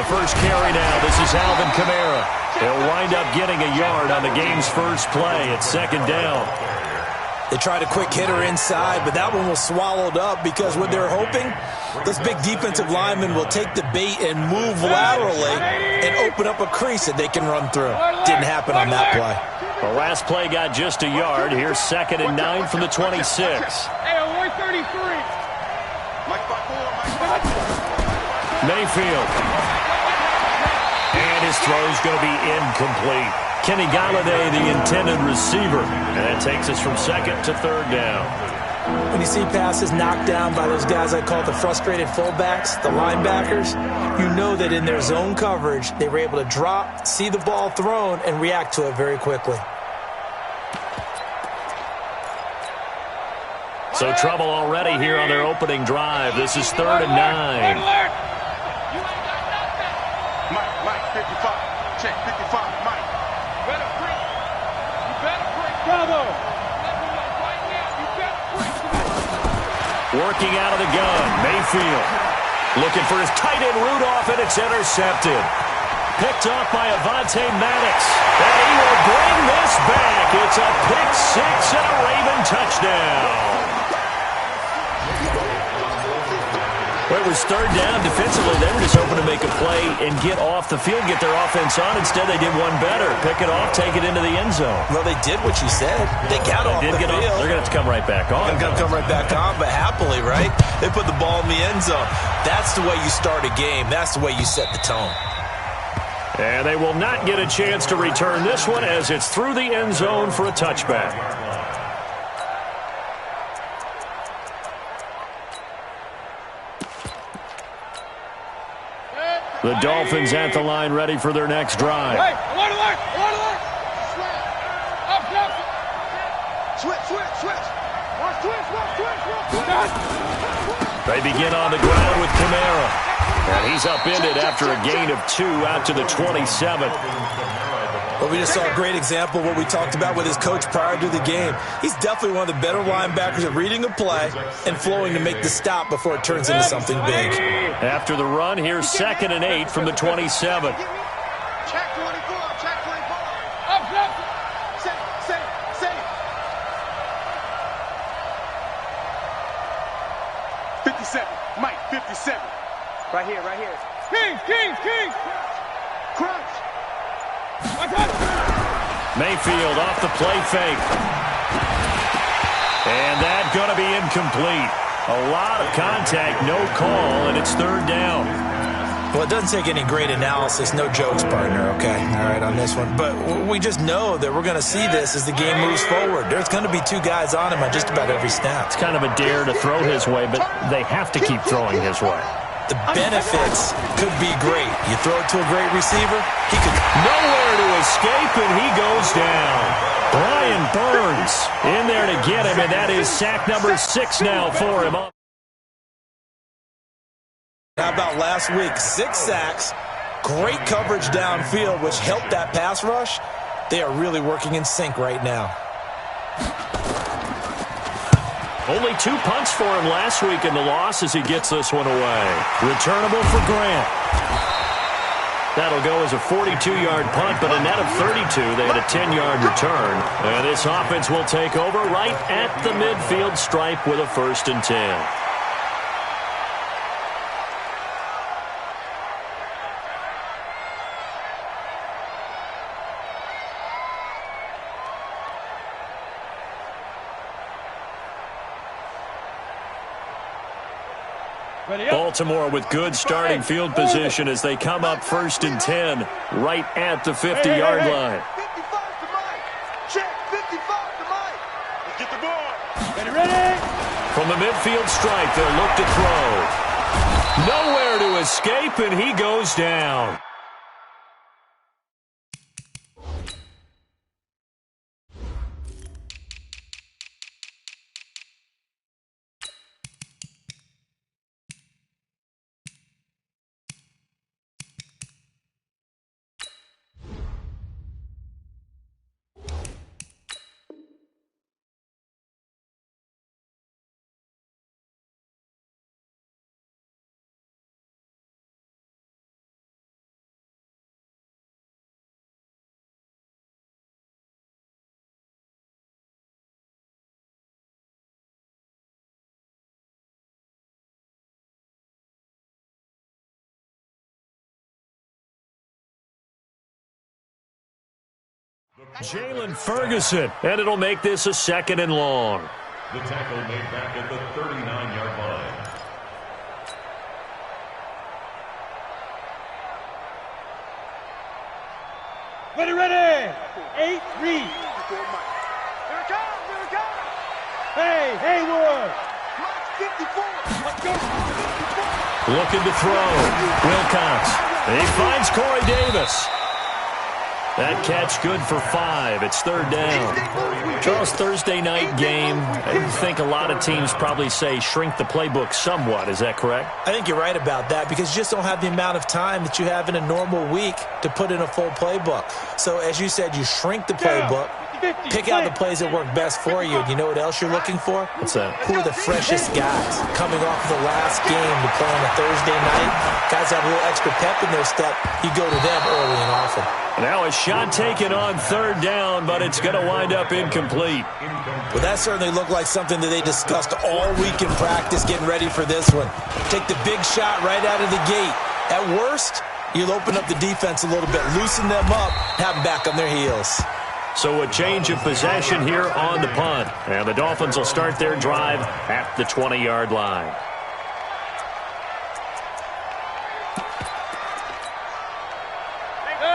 first carry now. This is Alvin Kamara. He'll wind up getting a yard on the game's first play. It's second down. They tried a quick hitter inside, but that one was swallowed up because what they're hoping, this big defensive lineman will take the bait and move laterally and open up a crease that they can run through. Didn't happen on that play. The last play got just a yard. Here's 2nd and 9 from the 26. Mayfield. And his throw's going to be incomplete. Kenny Galladay, the intended receiver. And that takes us from 2nd to 3rd down. When you see passes knocked down by those guys I call the frustrated fullbacks, the linebackers, you know that in their zone coverage, they were able to drop, see the ball thrown, and react to it very quickly. So trouble already here on their opening drive. This is 3rd and 9. Mike, 55. Check, 55, Mike. You better break. Bravo. Working out of the gun, Mayfield. Looking for his tight end Rudolph, and it's intercepted. Picked off by Avonte Maddox. And he will bring this back. It's a pick six and a Raven touchdown. Well, it was 3rd down. Defensively, they were just hoping to make a play and get off the field, get their offense on. Instead, they did one better. Pick it off, take it into the end zone. Well, they did what you said. They got off the field. They're going to have to come right back on. They're going to come right back on, but happily, right? They put the ball in the end zone. That's the way you start a game. That's the way you set the tone. And they will not get a chance to return this one as it's through the end zone for a touchback. The Dolphins at the line ready for their next drive. Hey, alert. Switch. They begin on the ground with Kamara. And he's upended after a gain of 2 out to the 27. Well, we just saw a great example of what we talked about with his coach prior to the game. He's definitely one of the better linebackers at reading a play and flowing to make the stop before it turns into something big. After the run, here's 2nd and 8 from the 27. Check 24. Up. Safe. 57. Mike, 57. Right here. King. Crunch. Mayfield off the play fake. And that's going to be incomplete. A lot of contact, no call, and it's 3rd down. Well, it doesn't take any great analysis. No jokes, partner, okay? All right, on this one. But we just know that we're going to see this as the game moves forward. There's going to be 2 guys on him on just about every snap. It's kind of a dare to throw his way, but they have to keep throwing his way. The benefits could be great. You throw it to a great receiver, he could... Nowhere to escape, and he goes down. Brian Burns in there to get him, and that is sack number 6 now for him. How about last week? 6 sacks, great coverage downfield, which helped that pass rush. They are really working in sync right now. Only 2 punts for him last week in the loss as he gets this one away. Returnable for Grant. That'll go as a 42-yard punt, but a net of 32. They had a 10-yard return. And this offense will take over right at the midfield stripe with a 1st and 10. Baltimore with good starting field position as they come up 1st and 10 right at the 50-yard line. 55 to Mike. Check, 55 to Mike. Let's get the ball. Ready? From the midfield stripe, they'll look to throw. Nowhere to escape, and he goes down. Jalen Ferguson, and it'll make this a 2nd and long. The tackle made back at the 39-yard line. Ready. 8, read. Here it comes. Hey, Haywood. 54. Let's go. Looking to throw. Wilcox. He finds Corey Davis. That catch good for 5. It's 3rd down. Charles, Thursday night game. I think a lot of teams probably say shrink the playbook somewhat. Is that correct? I think you're right about that because you just don't have the amount of time that you have in a normal week to put in a full playbook. So as you said, you shrink the playbook, pick out the plays that work best for you. And you know what else you're looking for? What's that? Who are the freshest guys coming off the last game to play on a Thursday night? Guys have a little extra pep in their step. You go to them early and often. Now a shot taken on 3rd down, but it's going to wind up incomplete. Well, that certainly looked like something that they discussed all week in practice getting ready for this one. Take the big shot right out of the gate. At worst, you'll open up the defense a little bit, loosen them up, have them back on their heels. So a change of possession here on the punt. And the Dolphins will start their drive at the 20-yard line.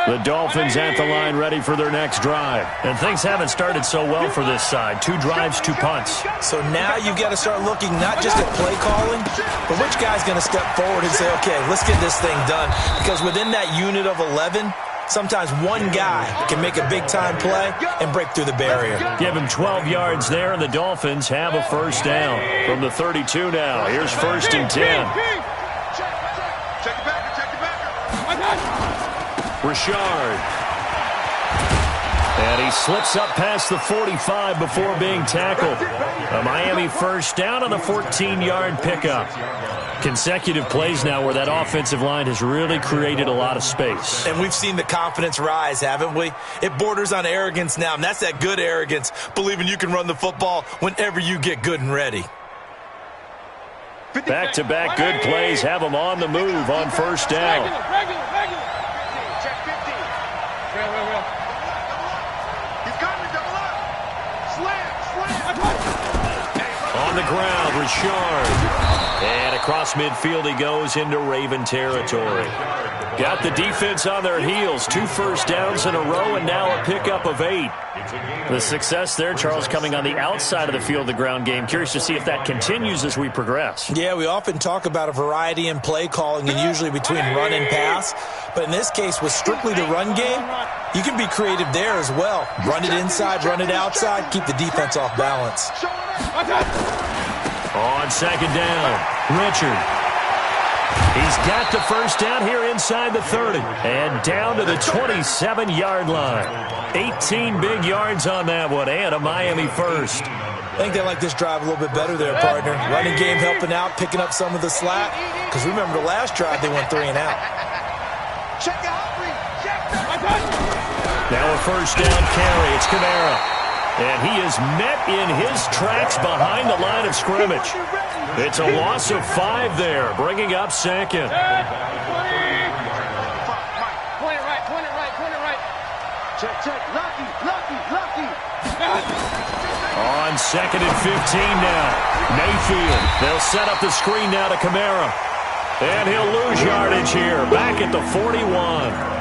The Dolphins at the line ready for their next drive. And things haven't started so well for this side. 2 drives, 2 punts. So now you've got to start looking not just at play calling, but which guy's going to step forward and say, okay, let's get this thing done. Because within that unit of 11, sometimes one guy can make a big-time play and break through the barrier. Give him 12 yards there, and the Dolphins have a 1st down. From the 32 now, here's 1st and 10. Check it back. Richard. And he slips up past the 45 before being tackled. A Miami 1st down on the 14-yard pickup. Consecutive plays now where that offensive line has really created a lot of space. And we've seen the confidence rise, haven't we? It borders on arrogance now, and that's that good arrogance, believing you can run the football whenever you get good and ready. Back-to-back good plays have them on the move on 1st down. Check 50. Real. He's coming, double up. Slam. On the ground, Richard. And across midfield he goes into Raven territory. Got the defense on their heels. 2 1st downs in a row and now a pickup of 8. The success there, Charles, coming on the outside of the field, the ground game. Curious to see if that continues as we progress. Yeah, we often talk about a variety in play calling and usually between run and pass. But in this case, with strictly the run game, you can be creative there as well. Run it inside, run it outside, keep the defense off balance. On 2nd down, Richard. He's got the 1st down here inside the 30. And down to the 27-yard line. 18 big yards on that one and a Miami 1st. I think they like this drive a little bit better there, partner. Running game helping out, picking up some of the slack. Because remember the last drive, they went 3 and out. Now a 1st down carry. It's Kamara. And he is met in his tracks behind the line of scrimmage. It's a loss of 5 there, bringing up 2nd. Point it right. Check. Lucky. On 2nd and 15 now. Mayfield. They'll set up the screen now to Kamara. And he'll lose yardage here, back at the 41.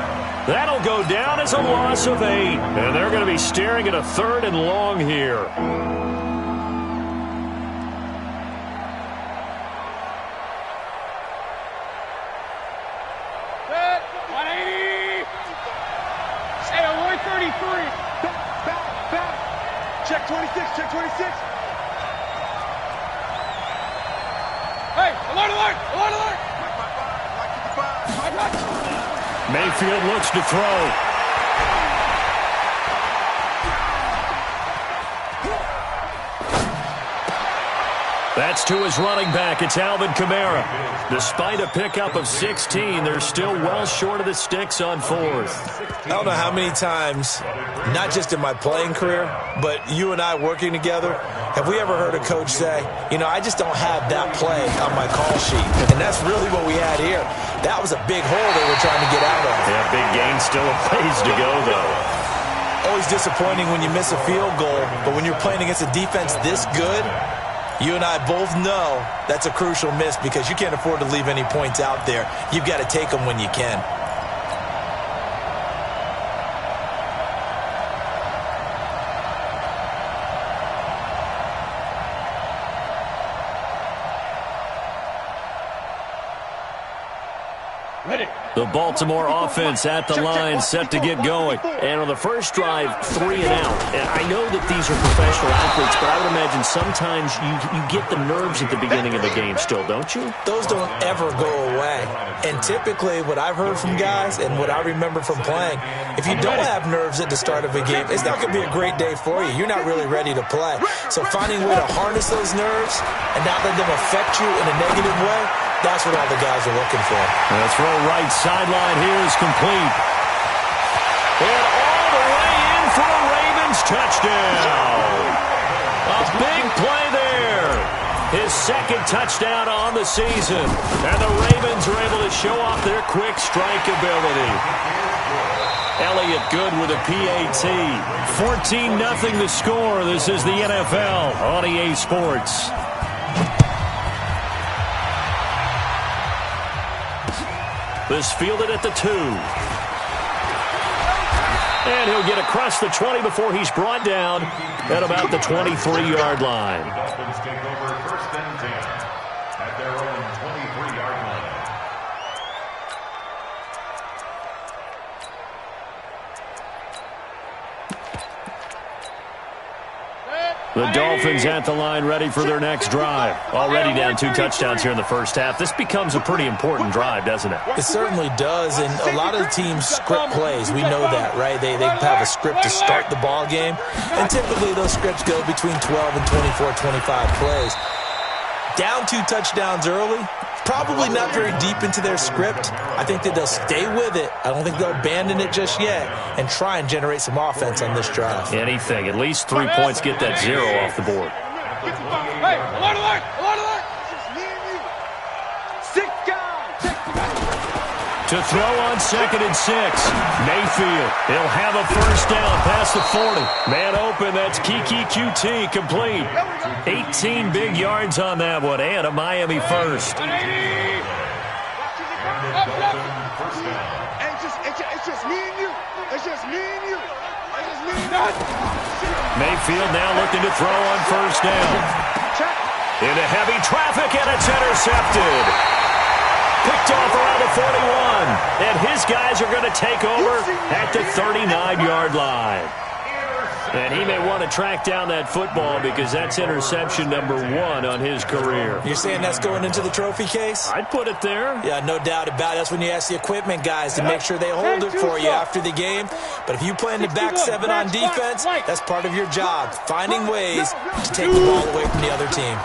That'll go down as a loss of 8. And they're going to be staring at a 3rd and long here. Set. 180. Hey, 133. Back. Check 26. Hey, alert. Mayfield looks to throw. That's to his running back. It's Alvin Kamara. Despite a pickup of 16, they're still well short of the sticks on 4th. I don't know how many times, not just in my playing career, but you and I working together, have we ever heard a coach say, I just don't have that play on my call sheet. And that's really what we had here. That was a big hole they were trying to get out of. Yeah, big gain, still a ways to go, though. Always disappointing when you miss a field goal, but when you're playing against a defense this good, you and I both know that's a crucial miss because you can't afford to leave any points out there. You've got to take them when you can. The Baltimore offense at the line, set to get going. And on the first drive, 3 and out. And I know that these are professional athletes, but I would imagine sometimes you get the nerves at the beginning of the game still, don't you? Those don't ever go away. And typically what I've heard from guys and what I remember from playing, if you don't have nerves at the start of a game, it's not going to be a great day for you. You're not really ready to play. So finding a way to harness those nerves and not let them affect you in a negative way, that's what all the guys are looking for. The throw right sideline here is complete. And all the way in for a Ravens touchdown. A big play there. His second touchdown on the season. And the Ravens are able to show off their quick strike ability. Elliott good with a PAT. 14-0 the score. This is the NFL on EA Sports. This fielded at the 2. And he'll get across the 20 before he's brought down at about the 23-yard line. The Dolphins take over 1st and 10 at their own 23-yard line. The Dolphins at the line ready for their next drive. Already down 2 touchdowns here in the first half. This becomes a pretty important drive, doesn't it? It certainly does, and a lot of the teams script plays. We know that, right? They have a script to start the ball game, and typically those scripts go between 12 and 24, 25 plays. Down 2 touchdowns early, probably not very deep into their script. I think that they'll stay with it. I don't think they'll abandon it just yet and try and generate some offense on this drive. Anything. At least 3 points, get that 0 off the board. Hey, alert, alert, alert, alert. It's me and you. 6 guys. To throw on 2nd and 6. Mayfield. He'll have a first down past the 40. Man open. That's Kiki QT complete. 18 big yards on that one and a Miami first. It's just me and you. It's just me and you. It's just me and you. Mayfield now looking to throw on first down. Into heavy traffic, and it's intercepted. Picked off around the 41. And his guys are going to take over at the 39-yard line. And he may want to track down that football because that's interception number 1 on his career. You're saying that's going into the trophy case? I'd put it there. Yeah, no doubt about it. That's when you ask the equipment guys to make sure they hold it for you after the game. But if you play in the back 7 on defense, that's part of your job, finding ways to take the ball away from the other team.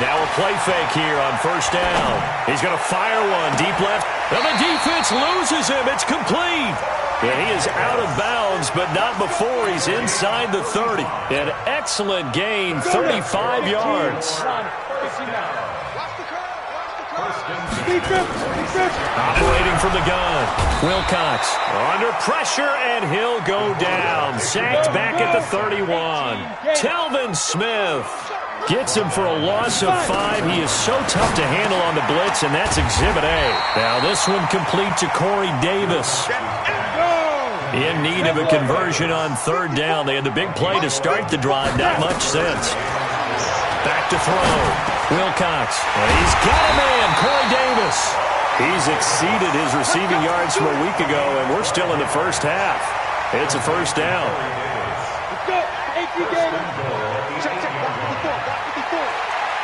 Now a play fake here on first down. He's going to fire one deep left. And the defense loses him. It's complete. And he is out of bounds, but not before he's inside the 30. An excellent gain, 35 yards. Operating from the gun. Wilcox under pressure, and he'll go down. Sacked back at the 31. Telvin Smith gets him for a loss of 5. He is so tough to handle on the blitz, and that's Exhibit A. Now this one complete to Corey Davis. In need of a conversion on third down. They had the big play to start the drive. Not much sense. Back to throw. Wilcox. And he's got a man, Corey Davis. He's exceeded his receiving yards from a week ago, and we're still in the first half. It's a first down. Let's go. AP game. Check. Block 54.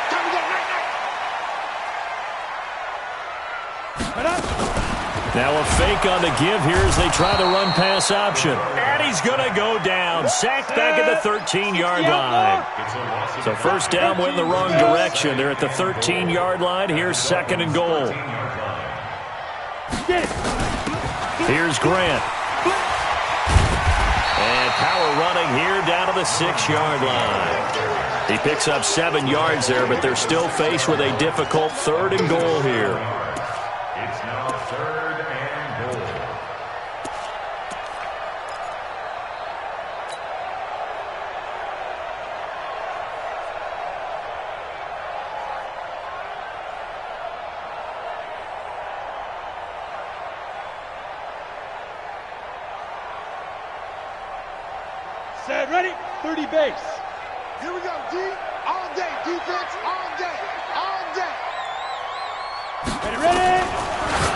Time to get night. Now a fake on the give here as they try the run-pass option. And he's going to go down. Sacked back at the 13-yard line. So first down went in the wrong direction. They're at the 13-yard line. Here's 2nd and goal. Here's Grant. And power running here down to the 6-yard line. He picks up 7 yards there, but they're still faced with a difficult 3rd and goal here. Set, ready, 30 base. Here we go, D. All day. Defense, all day. All day. Ready.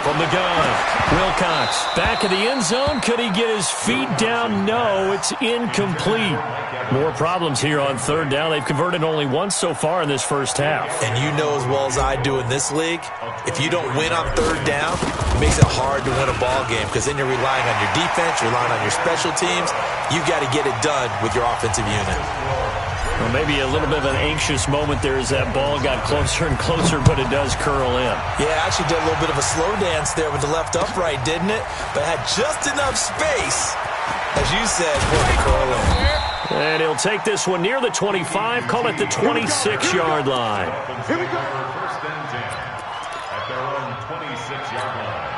From the gun, Wilcox back in the end zone. Could he get his feet down? No, it's incomplete. More problems here on third down. They've converted only once so far in this first half. And you know as well as I do in this league, if you don't win on third down, it makes it hard to win a ball game because then you're relying on your defense, you're relying on your special teams. You've got to get it done with your offensive unit. Well, maybe a little bit of an anxious moment there as that ball got closer and closer, but it does curl in. Yeah, actually did a little bit of a slow dance there with the left upright, didn't it? But had just enough space, as you said, for it to curl in. And he'll take this one near the 25, call it the 26-yard line. Here we go. First and 10 at their own 26-yard line.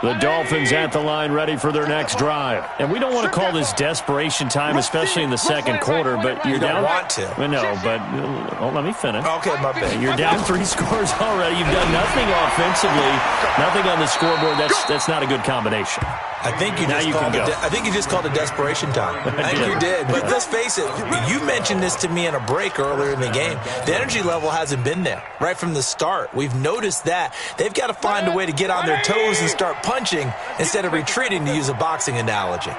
The Dolphins at the line ready for their next drive. And we don't want to call this desperation time, especially in the second quarter, but you're down. You don't want to. No, but let me finish. Okay, my bad. You're down 3 scores already. You've done nothing offensively, nothing on the scoreboard. That's not a good combination. I think you just called it desperation time. I think you did. But let's face it, you mentioned this to me in a break earlier in the game. The energy level hasn't been there right from the start. We've noticed that. They've got to find a way to get on their toes and start punching instead of retreating, to use a boxing analogy.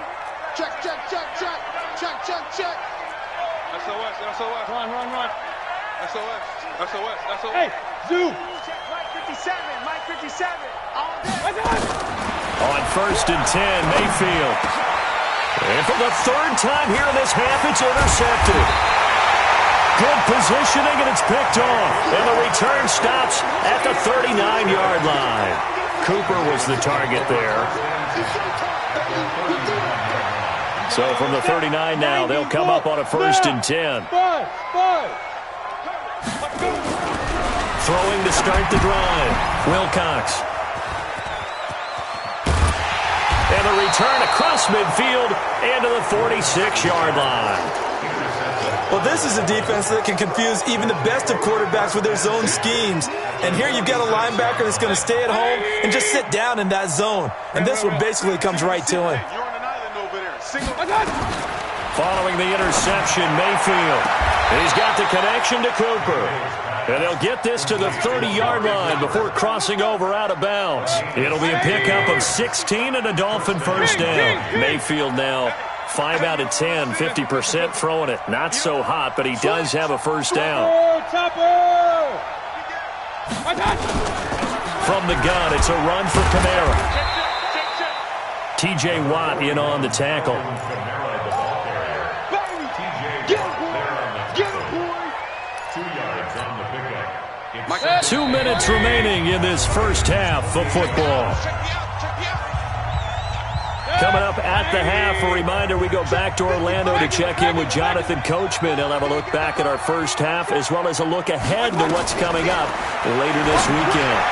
Check, check, check, check. Check, check, check. SOS, SOS. Run. SOS, SOS, SOS. Hey, zoom. Check, Mike 57, Mike 57. All day. On first and 10, Mayfield. And for the third time here in this half, it's intercepted. Good positioning, and it's picked off. And the return stops at the 39-yard line. Cooper was the target there. So from the 39 now, they'll come up on a first and 10. Throwing to start the drive. Wilcox. And the return across midfield and to the 46-yard line. Well, this is a defense that can confuse even the best of quarterbacks with their zone schemes. And here you've got a linebacker that's going to stay at home and just sit down in that zone. And this one basically comes right to him. Following the interception, Mayfield. And he's got the connection to Cooper. And they'll get this to the 30-yard line before crossing over out of bounds. It'll be a pickup of 16 and a Dolphin first down. Mayfield now 5 out of 10, 50% throwing it. Not so hot, but he does have a first down. From the gun, it's a run for Kamara. T.J. Watt in on the tackle. 2 minutes remaining in this first half of football. Coming up at the half, a reminder, we go back to Orlando to check in with Jonathan Coachman. He'll have a look back at our first half as well as a look ahead to what's coming up later this weekend.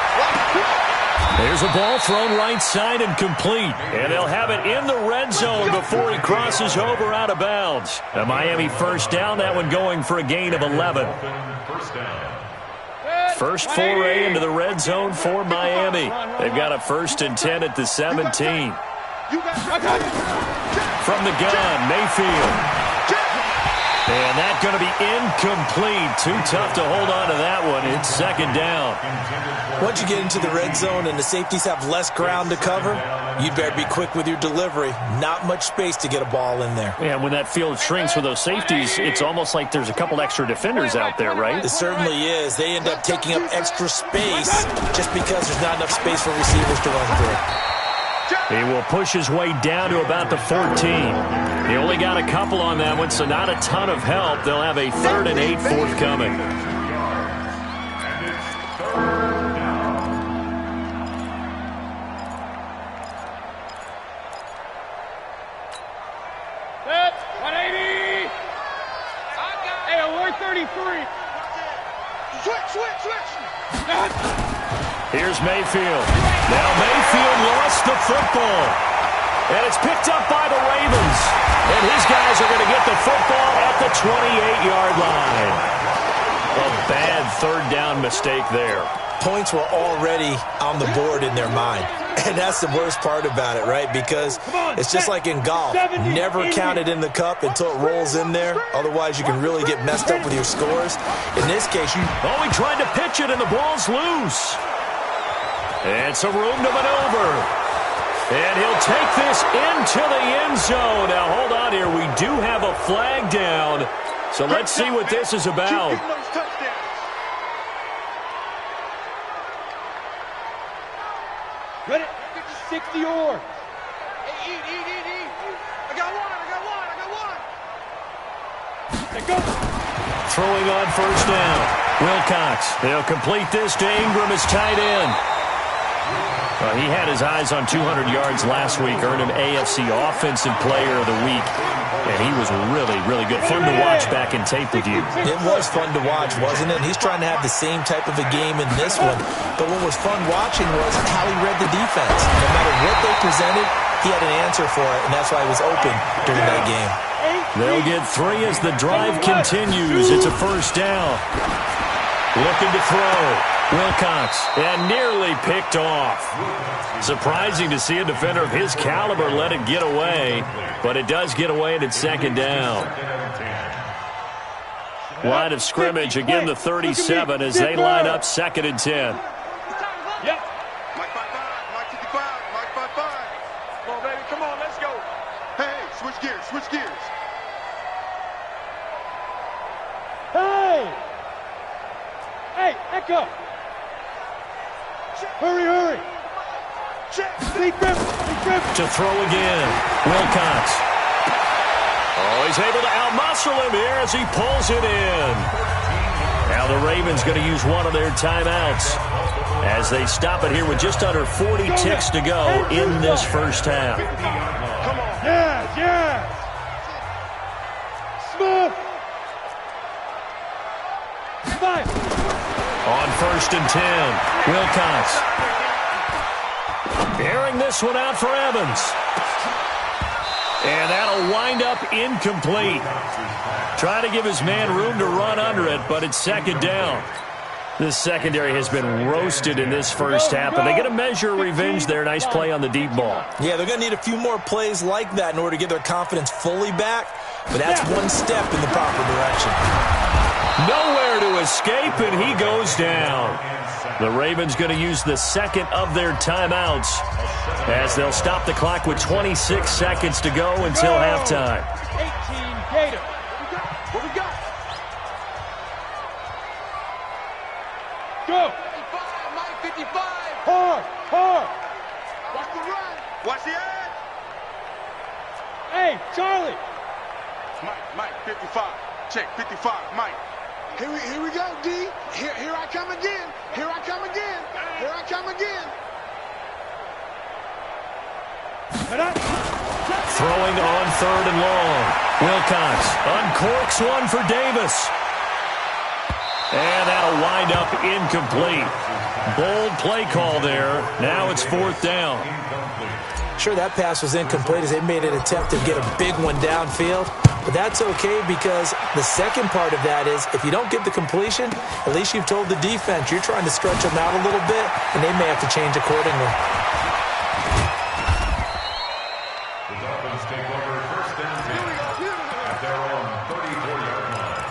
There's a ball thrown right side and complete. And they'll have it in the red zone before he crosses over out of bounds. A Miami first down, that one going for a gain of 11. First foray into the red zone for Miami. They've got a first and 10 at the 17. From the gun, Mayfield. And that's going to be incomplete. Too tough to hold on to that one. It's second down. Once you get into the red zone and the safeties have less ground to cover, you'd better be quick with your delivery. Not much space to get a ball in there. Yeah, when that field shrinks with those safeties, it's almost like there's a couple extra defenders out there, right? It certainly is. They end up taking up extra space just because there's not enough space for receivers to run through. He will push his way down to about the 14. He only got a couple on that one, so not a ton of help. They'll have a 3rd and 8 forthcoming. That's 180. Hey, alert 33. Switch. Here's Mayfield. Now Mayfield lost the football. And it's picked up by the Ravens. And his guys are going to get the football at the 28-yard line. A bad third down mistake there. Points were already on the board in their mind. And that's the worst part about it, right? Because it's just like in golf. Never count it in the cup until it rolls in there. Otherwise, you can really get messed up with your scores. In this case, he tried to pitch it, and the ball's loose. It's a room to maneuver. And he'll take this into the end zone. Now, hold on here. We do have a flag down. So let's see what this is about. Ready? 60 or. Hey, eat. I got one. Let's go. Throwing on first down. Wilcox. They'll complete this to Ingram as tight end. He had his eyes on 200 yards last week, earned him AFC Offensive Player of the Week, and he was really, really good. Fun to watch back in tape with you. It was fun to watch, wasn't it? He's trying to have the same type of a game in this one, but what was fun watching was how he read the defense. No matter what they presented, he had an answer for it, and that's why he was open during that game. They'll get 3 as the drive continues. It's a first down. Looking to throw. Wilcox, and nearly picked off. Surprising to see a defender of his caliber let it get away, but it does get away and it's second down. Line of scrimmage, again the 37 as they line up 2nd and 10. Yep. Mike 5-5, Mike 55, Mike 5-5. Come on, baby, come on, let's go. Hey, switch gears. Hey, Echo. Hurry. Big grip. To throw again. Wilcox. He's able to outmuscle him here as he pulls it in. Now the Ravens going to use one of their timeouts as they stop it here with just under 40 ticks to go in this first half. Come on. Yeah. Smooth. 5. On 1st and 10, Wilcox. Airing this one out for Evans. And that'll wind up incomplete. Trying to give his man room to run under it, but it's 2nd down. This secondary has been roasted in this first half, and they get a measure of revenge there. Nice play on the deep ball. Yeah, they're going to need a few more plays like that in order to get their confidence fully back, but that's one step in the proper direction. Nowhere to escape, and he goes down. The Ravens going to use the 2nd of their timeouts as they'll stop the clock with 26 seconds to go until halftime. 18 Gator. What we got? Go. 55, Mike 55. Hard. Watch the run. Watch the edge. Hey, Charlie. Mike 55. Check 55, Mike. Here we go, D. Here I come again. Throwing on 3rd and long. Wilcox uncorks one for Davis. And that'll wind up incomplete. Bold play call there. Now it's 4th down. Sure, that pass was incomplete as they made an attempt to get a big one downfield. But that's okay because the second part of that is if you don't get the completion, at least you've told the defense you're trying to stretch them out a little bit, and they may have to change accordingly. The Dolphins take over 1st and 10 at their own 34-yard line.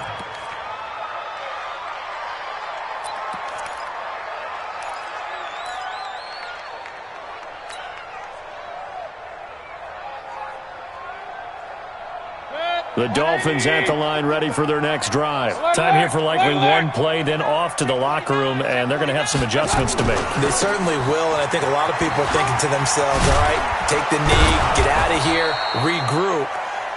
The Dolphins at the line ready for their next drive. Time here for likely one play, then off to the locker room, and they're going to have some adjustments to make. They certainly will, and I think a lot of people are thinking to themselves, all right, take the knee, get out of here, regroup.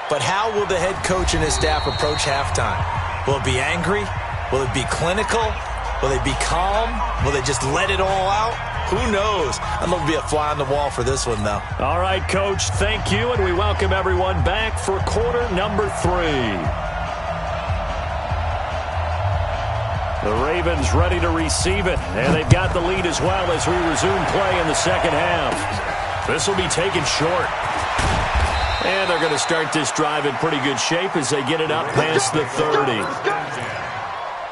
But how will the head coach and his staff approach halftime? Will it be angry? Will it be clinical? Will they be calm? Will they just let it all out? Who knows? I'd love to be a fly on the wall for this one, though. All right, Coach, thank you, and we welcome everyone back for quarter number 3. The Ravens ready to receive it, and they've got the lead as well as we resume play in the second half. This will be taken short. And they're going to start this drive in pretty good shape as they get it up past the 30.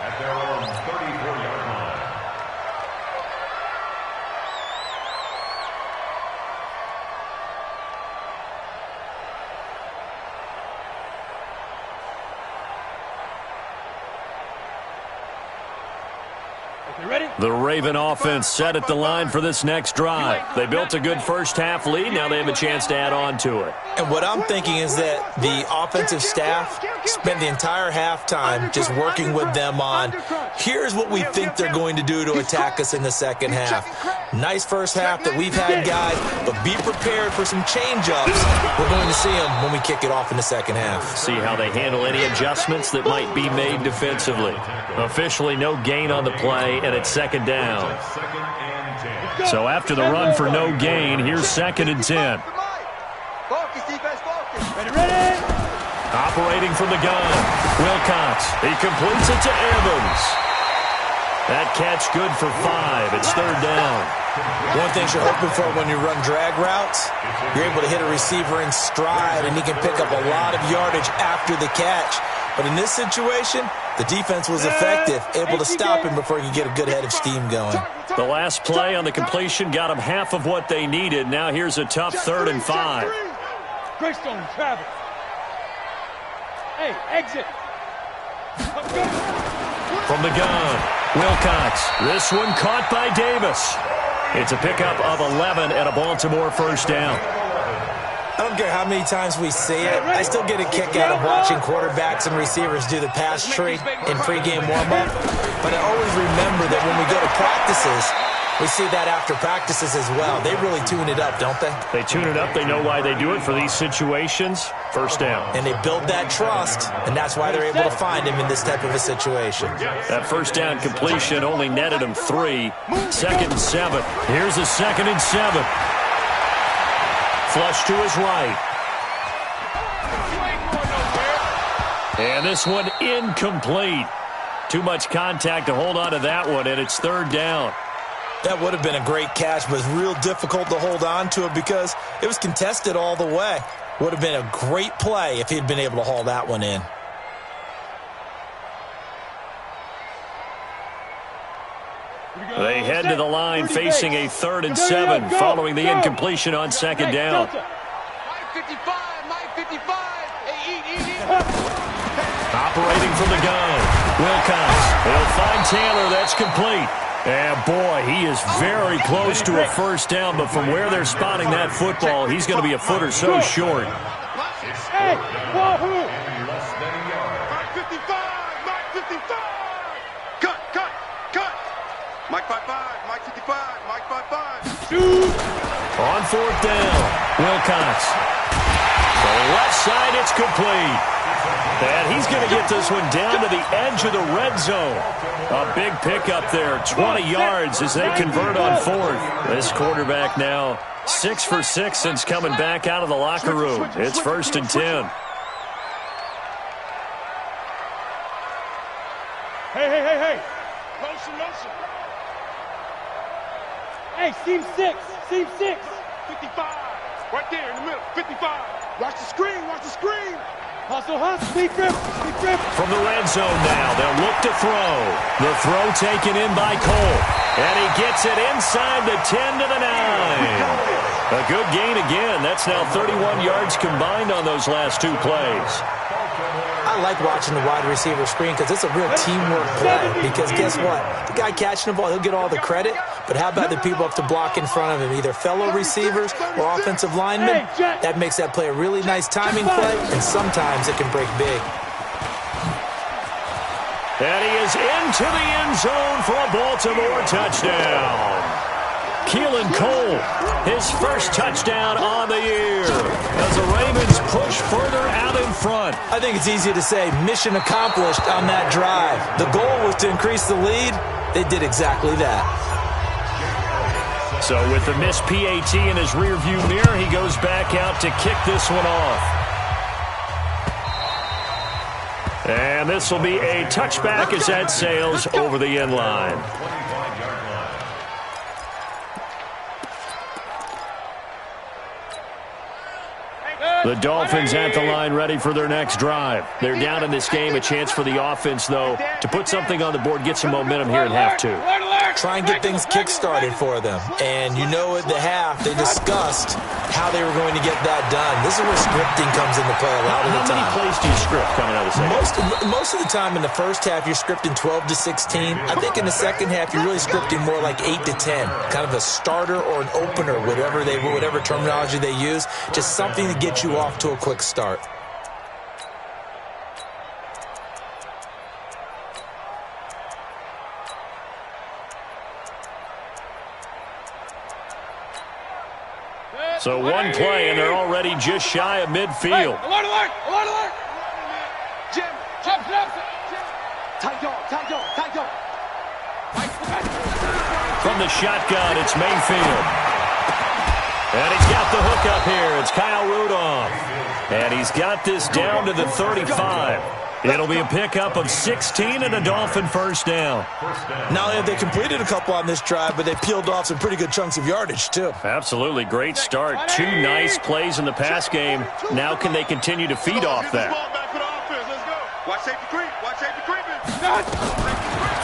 At their own 34-yard line. The Raven offense set at the line for this next drive. They built a good first-half lead. Now they have a chance to add on to it. And what I'm thinking is that the offensive staff spent the entire halftime just working with them on, here's what we think they're going to do to attack us in the second half. Nice first half that we've had, guys, but be prepared for some change-ups. We're going to see them when we kick it off in the second half. See how they handle any adjustments that might be made defensively. Officially no gain on the play, and it's second down. So after the run for no gain, here's 2nd and 10. Operating from the gun, Wilcox. He completes it to Evans. That catch good for 5. It's 3rd down. One thing you're hoping for when you run drag routes, you're able to hit a receiver in stride, and he can pick up a lot of yardage after the catch. But in this situation, the defense was effective, able to stop him before he could get a good head of steam going. The last play on the completion got them half of what they needed. Now here's a tough 3rd and 5. Greystone, travel. Hey, exit. From the gun, Wilcox. This one caught by Davis. It's a pickup of 11 and a Baltimore first down. I don't care how many times we see it. I still get a kick out of watching quarterbacks and receivers do the pass tree in pregame warm-up. But I always remember that when we go to practices, we see that after practices as well. They really tune it up, don't they? They tune it up. They know why they do it for these situations. First down. And they build that trust, and that's why they're able to find him in this type of a situation. That first down completion only netted him 3. 2nd and 7. Here's a 2nd and 7. Flush to his right. And this one incomplete. Too much contact to hold on to that one, and it's 3rd down. That would have been a great catch, but it's real difficult to hold on to it because it was contested all the way. Would have been a great play if he'd been able to haul that one in. They head to the line facing a 3rd and 7 following the incompletion on 2nd down. Operating from the gun, Wilcox. He'll find Taylor. That's complete. And boy, he is very close to a first down, but from where they're spotting that football, he's going to be a foot or so short. Hey, wahoo! Mike 55! Mike 55! Cut! Mike 55! Mike 55! Mike 55! Shoot! On 4th down, Wilcox. To the left side, it's complete. And he's going to get this one down to the edge of the red zone. A big pickup there, 20 yards as they convert on 4th. This quarterback now 6 for 6 since coming back out of the locker room. It's 1st and 10. Hey. Motion. Hey, seam 6. 55! Right there in the middle, 55! Watch the screen! Hustle, deep grip. From the red zone now, they'll look to throw. The throw taken in by Cole. And he gets it inside the 10 to the 9. A good gain again. That's now 31 yards combined on those last 2 plays. I like watching the wide receiver screen because it's a real teamwork play. Because guess what? The guy catching the ball, he'll get all the credit. But how about the people up to block in front of him? Either fellow receivers or offensive linemen. That makes that play a really nice timing play, and sometimes it can break big. And he is into the end zone for a Baltimore touchdown. Keelan Cole, his first touchdown on the year as the Ravens push further out in front. I think it's easy to say mission accomplished on that drive. The goal was to increase the lead. They did exactly that. So with the missed PAT in his rearview mirror, he goes back out to kick this one off. And this will be a touchback as that sails over the end line. The Dolphins at the line ready for their next drive. They're down in this game. A chance for the offense, though, to put something on the board, get some momentum here in half 2. Alert! try and get things kick-started for them. And you know at the half, they discussed how they were going to get that done. This is where scripting comes into play a lot of the time. How many plays do you script coming out of the second? Most of the time in the first half, you're scripting 12 to 16. I think in the second half, you're really scripting more like 8 to 10. Kind of a starter or an opener, whatever terminology they use. Just something to get you off to a quick start. So one play, and they're already just shy of midfield. Alert, alert, alert, alert. Jim, Jim, tight on. From the shotgun, it's Mayfield. And he's got the hook up here. It's Kyle Rudolph. And he's got this down to the 35. It'll be a pickup of 16 and a Dolphin first down. Not only have they completed a couple on this drive, but they peeled off some pretty good chunks of yardage, too. Absolutely. Great start. 2 nice plays in the pass game. Now can they continue to feed off that? Watch safety creep. Watch safety creeping.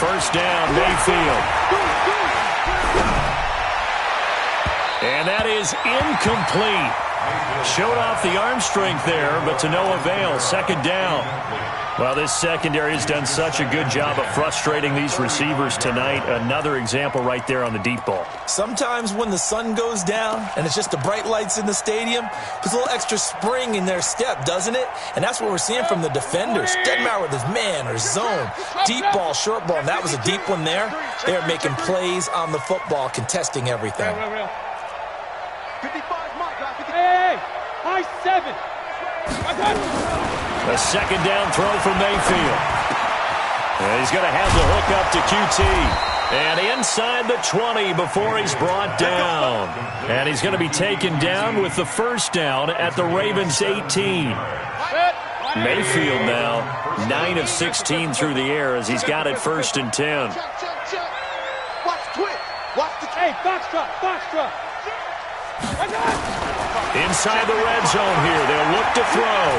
First down, Mayfield. And that is incomplete. Showed off the arm strength there, but to no avail. Second down. Well, this secondary has done such a good job of frustrating these receivers tonight. Another example right there on the deep ball. Sometimes when the sun goes down and it's just the bright lights in the stadium, puts a little extra spring in their step, doesn't it? And that's what we're seeing from the defenders. Doesn't matter whether it's man or zone, deep ball, short ball, and that was a deep one there. They're making plays on the football, contesting everything. 55, Mike. Hey, high 7. A second down throw for Mayfield. And he's going to have the hook up to QT. And inside the 20 before he's brought down. And he's going to be taken down with the first down at the Ravens 18. Mayfield now 9 of 16 through the air as he's got it first and 10. Watch twit. Watch the hey, box truck. Inside the red zone here. They'll look to throw.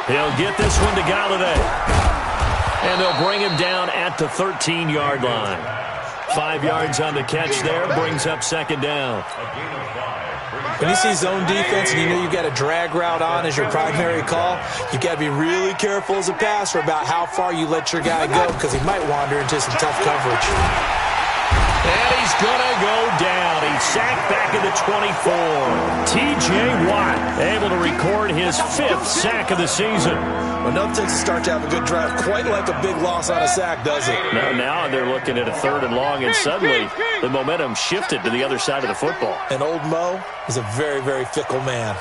He'll get this one to Galladay. And they'll bring him down at the 13-yard line. 5 yards on the catch there. Brings up second down. When you see zone defense and you know you've got a drag route on as your primary call, you've got to be really careful as a passer about how far you let your guy go because he might wander into some tough coverage. And he's going to go down. He's sacked back at the 24. T.J. Watt able to record his 5th sack of the season. Well, nothing takes a start to have a good drive quite like a big loss on a sack, does it? No, now they're looking at a 3rd and long, and suddenly the momentum shifted to the other side of the football. And old Mo is a very, very fickle man.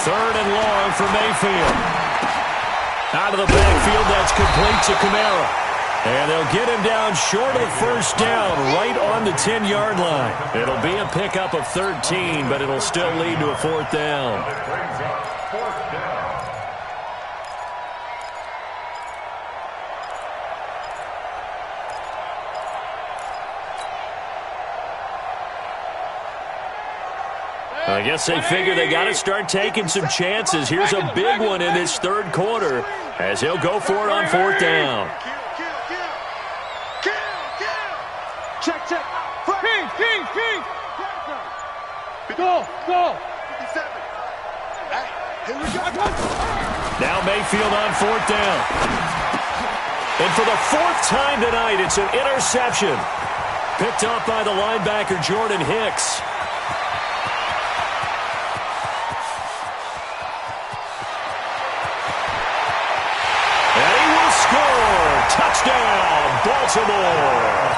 3rd and long for Mayfield. Out of the backfield, that's complete to Kamara. And they'll get him down short of the first down, right on the 10-yard line. It'll be a pickup of 13, but it'll still lead to a 4th down. I guess they figure they got to start taking some chances. Here's a big one in this 3rd quarter as he'll go for it on 4th down. Check. King. Go. 57. Hey, here we go. Now Mayfield on 4th down. And for the 4th time tonight, it's an interception. Picked up by the linebacker, Jordan Hicks. Touchdown, Baltimore.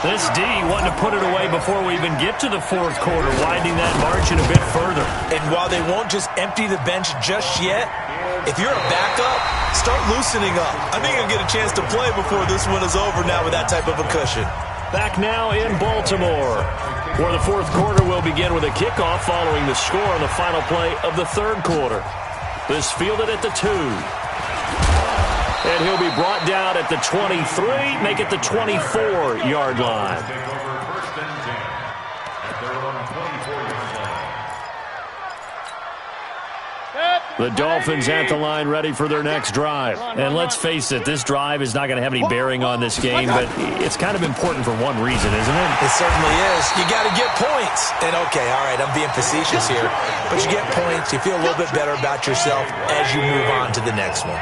This D wanting to put it away before we even get to the 4th quarter, widening that margin a bit further. And while they won't just empty the bench just yet, if you're a backup, start loosening up. I think you'll get a chance to play before this one is over now with that type of a cushion. Back now in Baltimore, where the 4th quarter will begin with a kickoff following the score on the final play of the 3rd quarter. This fielded at the 2. And he'll be brought down at the 23, make it the 24-yard line. Take over first and 10 at their own 24-yard line. The Dolphins at the line ready for their next drive. And let's face it, this drive is not going to have any bearing on this game, but it's kind of important for one reason, isn't it? It certainly is. You got to get points. And, okay, all right, I'm being facetious here, but you get points. You feel a little bit better about yourself as you move on to the next one.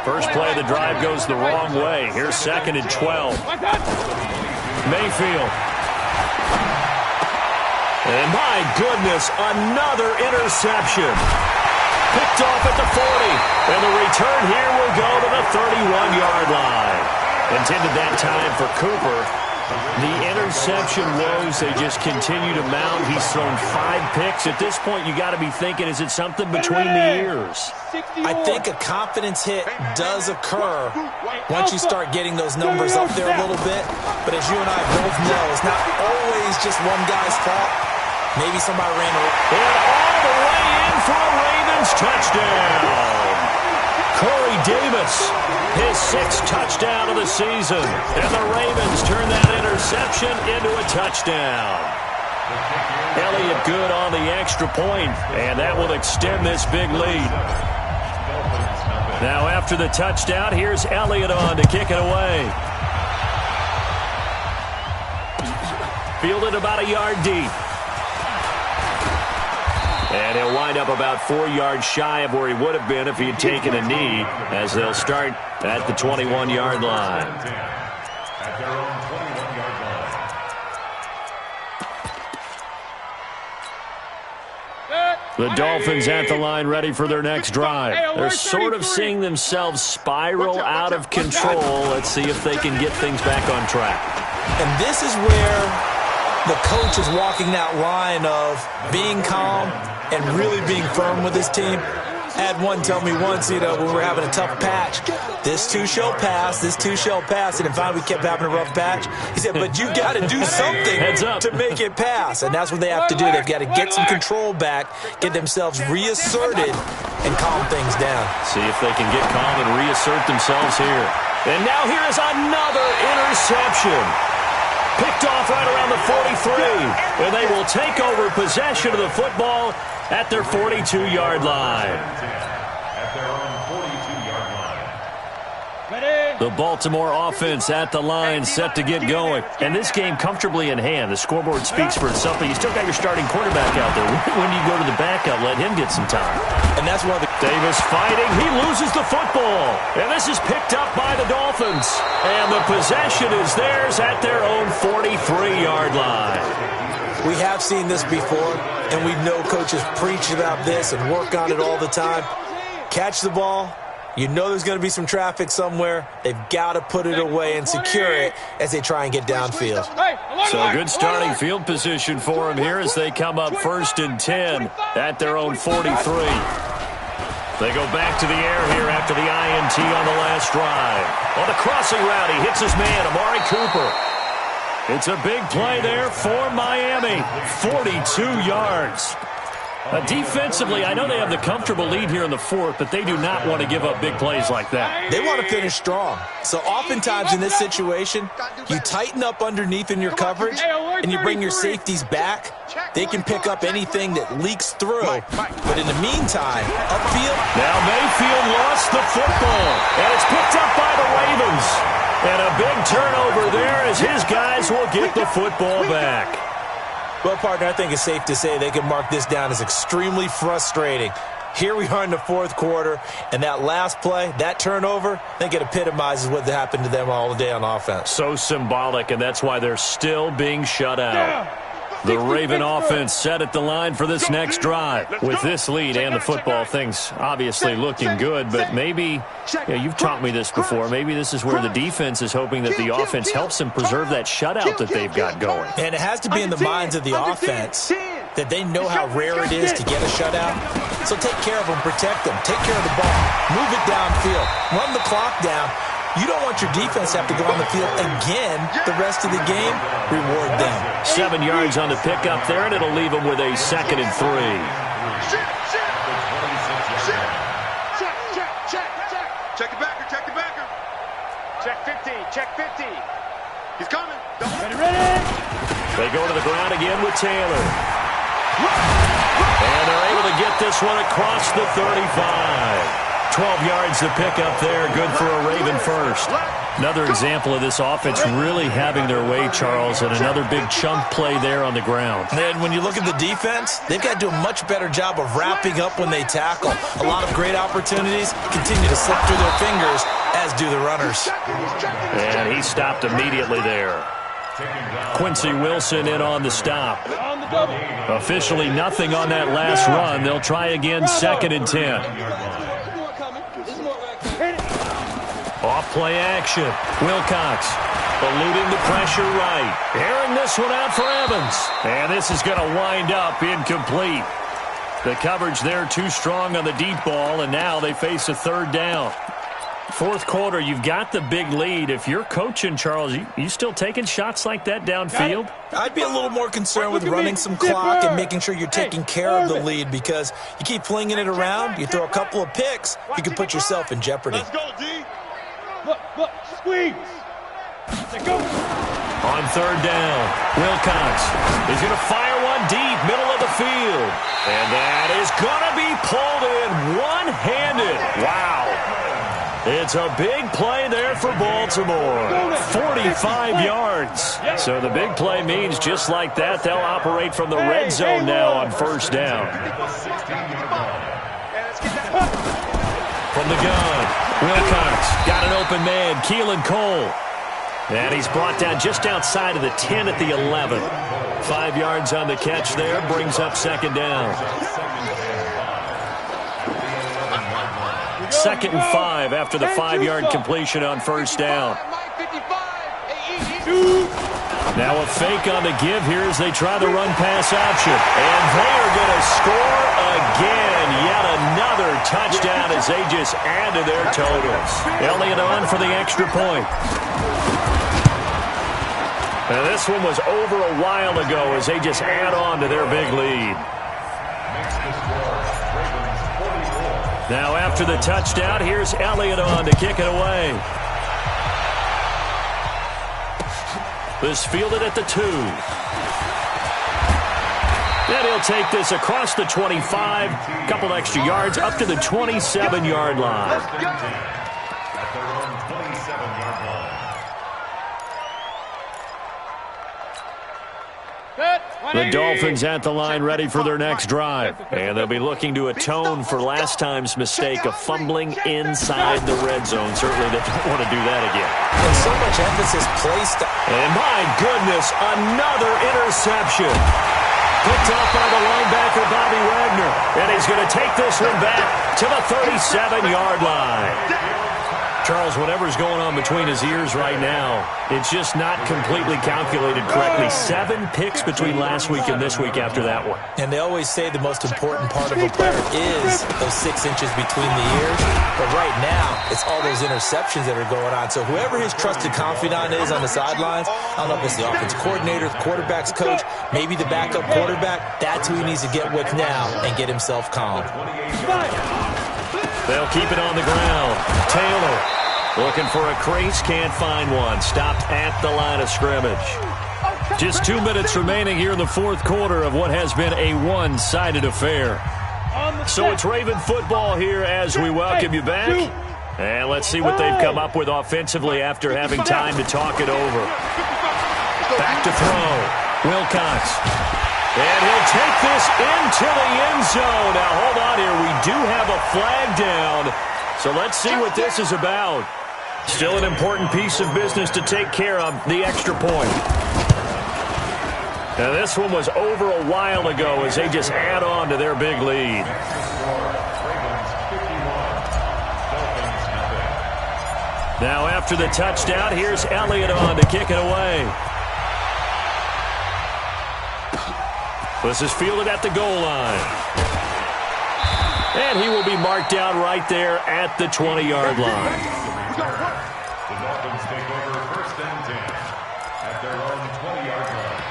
First play of the drive goes the wrong way. Here's 2nd and 12. Mayfield. And my goodness, another interception. Picked off at the 40. And the return here will go to the 31-yard line. Intended that time for Cooper. The interception woes, they just continue to mount. He's thrown 5 picks. At this point, you got to be thinking, is it something between the ears? I think a confidence hit does occur once you start getting those numbers up there a little bit. But as you and I both know, it's not always just one guy's fault. Maybe somebody ran a... And all the way in for a Ravens touchdown. Corey Davis, his 6th touchdown of the season. And the Ravens turn that interception into a touchdown. Elliott good on the extra point, and that will extend this big lead. Now after the touchdown, here's Elliott on to kick it away. Fielded about a yard deep. And he'll wind up about 4 yards shy of where he would have been if he had taken a knee, as they'll start at the 21-yard line. At their own 21-yard line. The Dolphins at the line ready for their next drive. They're sort of seeing themselves spiral out of control. Let's see if they can get things back on track. And this is where the coach is walking that line of being calm and really being firm with his team. I had one tell me once, when we were having a tough patch, this too shall pass, this too shall pass. And finally we kept having a rough patch. He said, but you got to do something to make it pass. And that's what they have to do. They've got to get some control back, get themselves reasserted, and calm things down. See if they can get calm and reassert themselves here. And now here is another interception. Picked off right around the 43. And they will take over possession of the football at their 42-yard line. At their own 42-yard line. The Baltimore offense at the line, set to get going. And this game comfortably in hand. The scoreboard speaks for itself, but you still got your starting quarterback out there. When you go to the backup, let him get some time. And that's why Davis fighting. He loses the football. And this is picked up by the Dolphins. And the possession is theirs at their own 43-yard line. We have seen this before, and we know coaches preach about this and work on it all the time. Catch the ball. You know there's going to be some traffic somewhere. They've got to put it away and secure it as they try and get downfield. So good starting field position for them here as they come up 1st and 10 at their own 43. They go back to the air here after the INT on the last drive. On the crossing route, he hits his man, Amari Cooper. It's a big play there for Miami. 42 yards. Defensively, I know they have the comfortable lead here in the 4th, but they do not want to give up big plays like that. They want to finish strong. So oftentimes in this situation, you tighten up underneath in your coverage, and you bring your safeties back. They can pick up anything that leaks through. But in the meantime, upfield. Now Mayfield lost the football, and it's picked up by the Ravens. And a big turnover there as his guys will get the football back. Well, partner, I think it's safe to say they can mark this down as extremely frustrating. Here we are in the 4th quarter, and that last play, that turnover, I think it epitomizes what happened to them all day on offense. So symbolic, and that's why they're still being shut out. The Raven offense set at the line for this next drive. With this lead and the football, things obviously looking good, but maybe, you've taught me this before, maybe this is where the defense is hoping that the offense helps them preserve that shutout that they've got going. And it has to be in the minds of the offense that they know how rare it is to get a shutout. So take care of them, protect them, take care of the ball, move it downfield, run the clock down. You don't want your defense to have to go on the field again the rest of the game. Reward them. 7 yards on the pickup there, and it'll leave them with a 2nd and 3. Check the backer, check the backer. Check 50, check 50. He's coming. Ready? They go to the ground again with Taylor. And they're able to get this one across the 35. 12 yards to pick up there. Good for a Raven first. Another example of this offense really having their way, Charles, and another big chunk play there on the ground. And when you look at the defense, they've got to do a much better job of wrapping up when they tackle. A lot of great opportunities continue to slip through their fingers, as do the runners. And he stopped immediately there. Quincy Wilson in on the stop. Officially nothing on that last run. They'll try again, 2nd and 10. Off play action. Wilcox eluding the pressure right. Airing this one out for Evans. And this is going to wind up incomplete. The coverage there too strong on the deep ball, and now they face a 3rd down. 4th quarter, you've got the big lead. If you're coaching, Charles, you still taking shots like that downfield? I'd be a little more concerned with running some clock and making sure you're taking care of the lead, because you keep flinging it around, you throw a couple of picks, you can put yourself in jeopardy. Let's go, D. Look, squeeze. Go. On 3rd down, Wilcox is going to fire one deep, middle of the field. And that is going to be pulled in one-handed. Wow. It's a big play there for Baltimore. 45 yards. So the big play means just like that, they'll operate from the red zone now on 1st down. From the gun, Wilcox got an open man, Keelan Cole. And he's brought down just outside of the 10 at the 11. 5 yards on the catch there, brings up 2nd down. 2nd and 5 after the 5-yard completion on 1st down. Now a fake on the give here as they try the run-pass option. And they are going to score again. Yet another touchdown as they just add to their totals. Elliott on for the extra point. Now this one was over a while ago as they just add on to their big lead. Now after the touchdown, here's Elliott on to kick it away. This fielded at the 2. And he'll take this across the 25. Couple extra yards up to the 27-yard line. The Dolphins at the line ready for their next drive. And they'll be looking to atone for last time's mistake of fumbling inside the red zone. Certainly they don't want to do that again. There's so much emphasis placed. And my goodness, another interception. Picked off by the linebacker, Bobby Wagner. And he's going to take this one back to the 37-yard line. Charles, whatever's going on between his ears right now, it's just not completely calculated correctly. 7 picks between last week and this week after that one. And they always say the most important part of a player is those 6 inches between the ears. But right now, it's all those interceptions that are going on. So whoever his trusted confidant is on the sidelines, I don't know if it's the offense coordinator, the quarterback's coach, maybe the backup quarterback, that's who he needs to get with now and get himself calm. They'll keep it on the ground. Taylor looking for a crease, can't find one. Stopped at the line of scrimmage. Just 2 minutes remaining here in the 4th quarter of what has been a one-sided affair. So it's Raven football here as we welcome you back. And let's see what they've come up with offensively after having time to talk it over. Back to throw. Wilcox. And he'll take this into the end zone. Now, hold on here. We do have a flag down. So let's see what this is about. Still an important piece of business to take care of, the extra point. Now, this one was over a while ago as they just add on to their big lead. Now, after the touchdown, here's Elliott on to kick it away. This is fielded at the goal line. And he will be marked down right there at the 20-yard line. The Dolphins take over 1st and 10 at their own 20-yard line.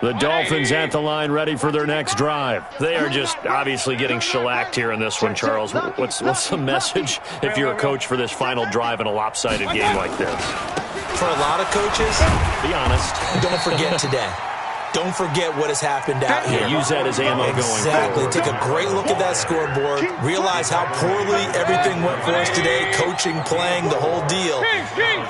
The Dolphins at the line ready for their next drive. They are just obviously getting shellacked here in this one, Charles. What's the message if you're a coach for this final drive in a lopsided game like this? for a lot of coaches, be honest, don't forget today. Don't forget what has happened out here. Use that as ammo going forward. Exactly. Take a great look at that scoreboard. Realize how poorly everything went for us today, coaching, playing, the whole deal.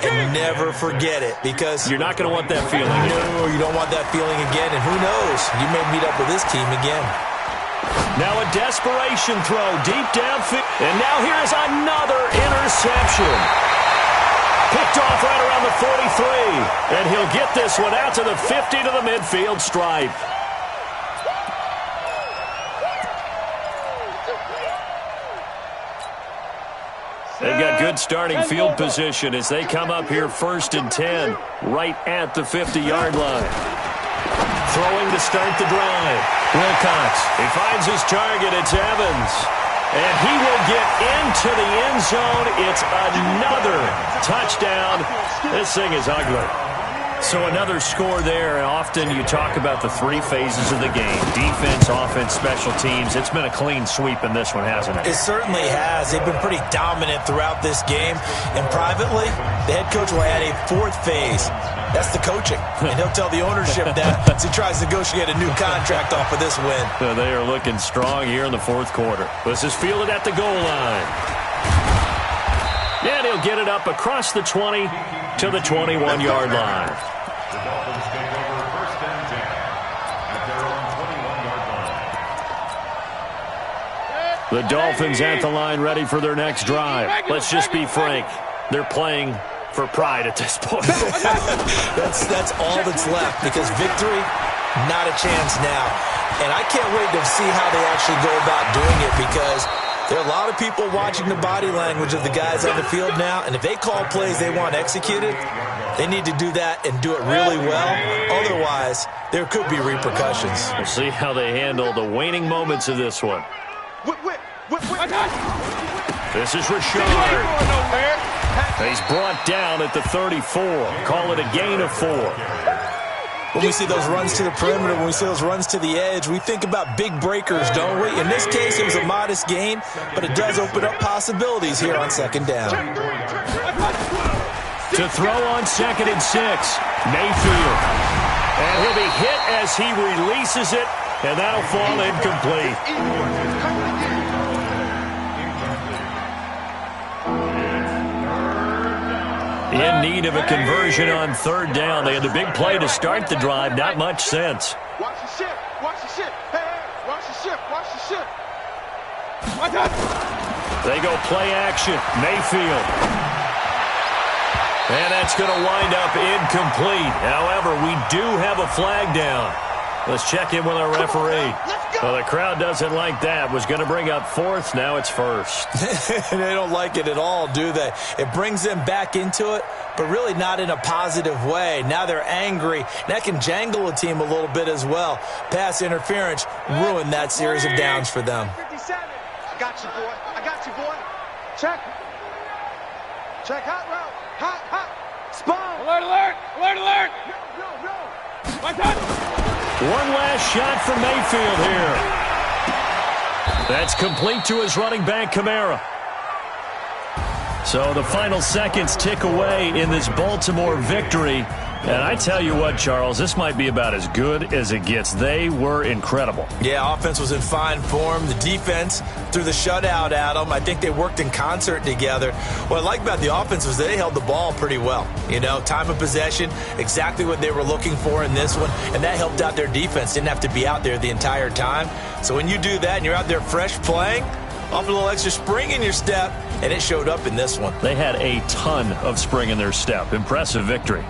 And never forget it, because you're not going to want that feeling. No, you don't want that feeling again. And who knows? You may meet up with this team again. Now a desperation throw deep downfield. And now here's another interception. Picked off right around the 43. And he'll get this one out to the 50 to the midfield stripe. They've got good starting field position as they come up here 1st and 10, right at the 50-yard line. Throwing to start the drive. Wilcox, he finds his target. It's Evans. And he will get into the end zone. It's another touchdown. This thing is ugly. So another score there, and often you talk about the 3 phases of the game. Defense, offense, special teams. It's been a clean sweep in this one, hasn't it? It certainly has. They've been pretty dominant throughout this game. And privately, the head coach will add a 4th phase. That's the coaching. And he'll tell the ownership that as he tries to negotiate a new contract off of this win. So they are looking strong here in the 4th quarter. This is fielded at the goal line. And he'll get it up across the 20 to the 21-yard line. The Dolphins take over 1st and 10 at their own 21-yard line. The Dolphins at the line, ready for their next drive. Let's just be frank. They're playing for pride at this point. That's all that's left, because victory, not a chance now. And I can't wait to see how they actually go about doing it, because there are a lot of people watching the body language of the guys on the field now, and if they call plays they want executed, they need to do that and do it really well. Otherwise, there could be repercussions. We'll see how they handle the waning moments of this one. This is Rashard. He's brought down at the 34. Call it a gain of 4. When we see those runs to the perimeter, when we see those runs to the edge, we think about big breakers, don't we? In this case, it was a modest gain, but it does open up possibilities here on 2nd down. To throw on 2nd and 6, Mayfield. And he'll be hit as he releases it, and that'll fall incomplete. In need of a conversion on 3rd down. They had the big play to start the drive. Not much sense. Watch the ship. Watch the ship. Hey, watch the ship. Watch the ship. They go play action. Mayfield. And that's going to wind up incomplete. However, we do have a flag down. Let's check in with our referee. Well, the crowd doesn't like that. Was going to bring up 4th. Now it's 1st. They don't like it at all, do they? It brings them back into it, but really not in a positive way. Now they're angry. That can jangle a team a little bit as well. Pass interference ruined that series of downs for them. 57. I got you, boy. I got you, boy. Check. Check. Hot route. Hot, hot. Spawn. Alert, alert. Alert, alert. No. My touch. One last shot for Mayfield here. That's complete to his running back, Kamara. So the final seconds tick away in this Baltimore victory. And I tell you what, Charles, this might be about as good as it gets. They were incredible. Yeah, offense was in fine form. The defense threw the shutout at them. I think they worked in concert together. What I like about the offense was they held the ball pretty well. You know, time of possession, exactly what they were looking for in this one. And that helped out their defense. Didn't have to be out there the entire time. So when you do that and you're out there fresh playing, off a little extra spring in your step, and it showed up in this one. They had a ton of spring in their step. Impressive victory.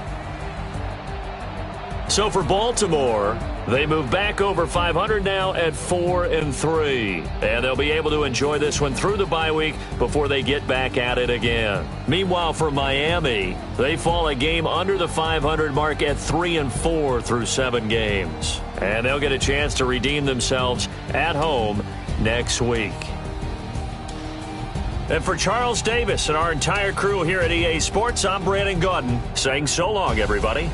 So for Baltimore, they move back over 500 now at 4-3. And they'll be able to enjoy this one through the bye week before they get back at it again. Meanwhile, for Miami, they fall a game under the 500 mark at 3-4 through 7 games. And they'll get a chance to redeem themselves at home next week. And for Charles Davis and our entire crew here at EA Sports, I'm Brandon Gaudin saying so long, everybody.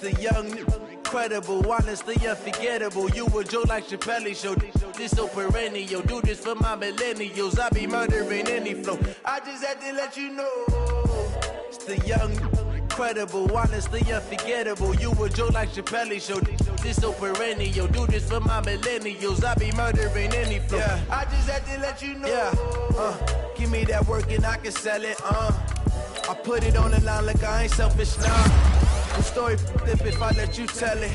the young, incredible, honestly unforgettable. You a joke like Chappelle Show. This so perennial. Do this for my millennials. I be murdering any flow. I just had to let you know. It's the young, incredible, honestly unforgettable. You a joke like Chappelle Show. This so perennial. Do this for my millennials. I be murdering any flow. Yeah. I just had to let you know. Yeah. Give me that work and I can sell it. I put it on the line like I ain't selfish now. The story if I let you tell it.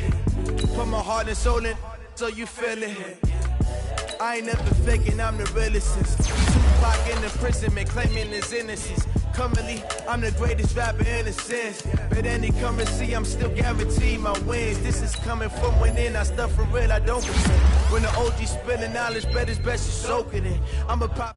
Put my heart and soul in so you feel it. I ain't never faking, I'm the realest since Tupac in the imprisonment, claiming his innocence. Currently, I'm the greatest rapper in a sense. But any currency, I'm still guaranteed my wins. This is coming from within, I stuff for real, I don't pretend. When the OG spilling knowledge, bet it's best you soak it in. I'm a pop.